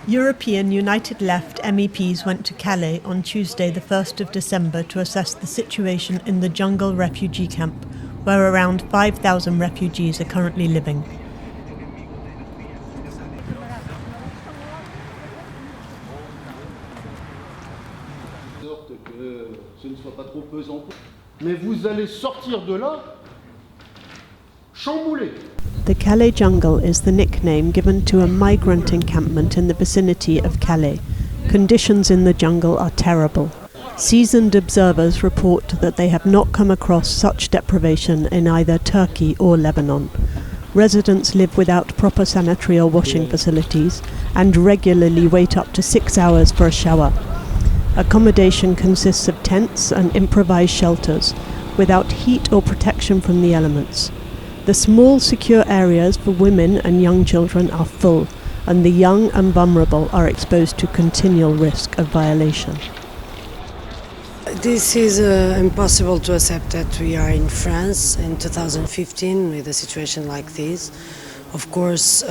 European United Left MEPs went to Calais on Tuesday the 1st of December to assess the situation in the Jungle refugee camp, where around 5,000 refugees are currently living. Mais vous allez sortir de là chamboulé. The Calais jungle is the nickname given to a migrant encampment in the vicinity of Calais. Conditions in the jungle are terrible. Seasoned observers report that they have not come across such deprivation in either Turkey or Lebanon. Residents live without proper sanitary or washing facilities and regularly wait up to 6 hours for a shower. Accommodation consists of tents and improvised shelters, without heat or protection from the elements. The small secure areas for women and young children are full, and the young and vulnerable are exposed to continual risk of violation. This is impossible to accept that we are in France in 2015 with a situation like this. Of course,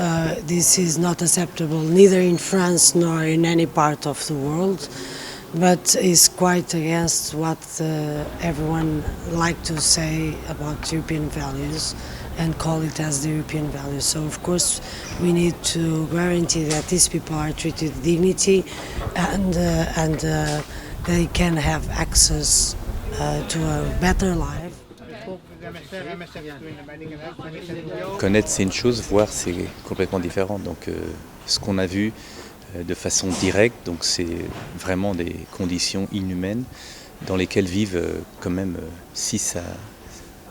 this is not acceptable neither in France nor in any part of the world, but is quite against what everyone like to say about European values and call it as the European values. So of course we need to guarantee that these people are treated with dignity and they can have access to a better life. Connaître c'est une chose, voir c'est complètement différent. Donc ce qu'on a vu de façon directe, donc c'est vraiment des conditions inhumaines dans lesquelles vivent quand même 6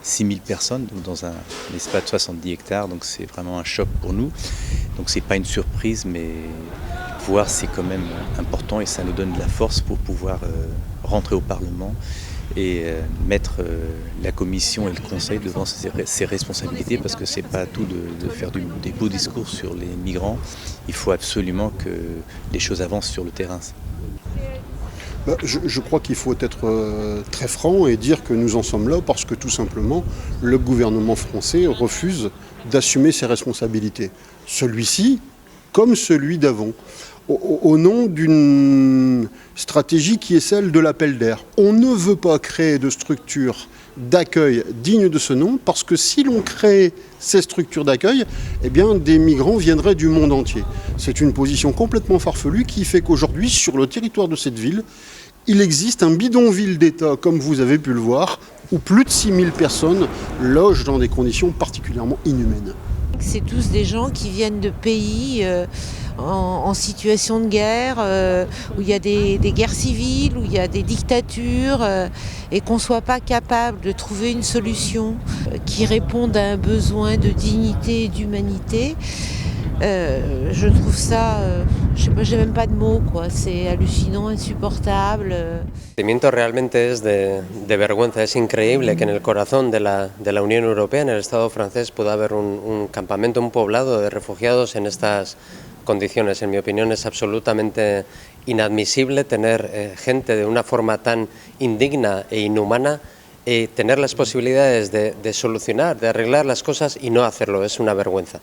000 personnes donc dans un espace de 70 hectares, donc c'est vraiment un choc pour nous. Donc c'est pas une surprise, mais voir c'est quand même important et ça nous donne de la force pour pouvoir rentrer au Parlement et mettre la Commission et le Conseil devant ses responsabilités, parce que c'est pas tout de faire des beaux discours sur les migrants. Il faut absolument que les choses avancent sur le terrain. Je crois qu'il faut être très franc et dire que nous en sommes là parce que tout simplement le gouvernement français refuse d'assumer ses responsabilités. Celui-ci comme celui d'avant, au nom d'une stratégie qui est celle de l'appel d'air. On ne veut pas créer de structures d'accueil dignes de ce nom, parce que si l'on crée ces structures d'accueil, eh bien des migrants viendraient du monde entier. C'est une position complètement farfelue qui fait qu'aujourd'hui, sur le territoire de cette ville, il existe un bidonville d'État, comme vous avez pu le voir, où plus de 6 000 personnes logent dans des conditions particulièrement inhumaines. C'est tous des gens qui viennent de pays en situation de guerre, où il y a des guerres civiles, où il y a des dictatures, et qu'on ne soit pas capable de trouver une solution qui réponde à un besoin de dignité et d'humanité. Je trouve ça, je sais pas, j'ai même pas de mots, quoi. C'est hallucinant, insupportable. El sentimiento realmente es de vergüenza. Es increíble que en el corazón de la Unión Europea, en el Estado francés, pueda haber un campamento, un poblado de refugiados en estas condiciones. En mi opinión es absolutamente inadmisible tener gente de una forma tan indigna e inhumana, tener las posibilidades de solucionar, de arreglar las cosas y no hacerlo. Es una vergüenza.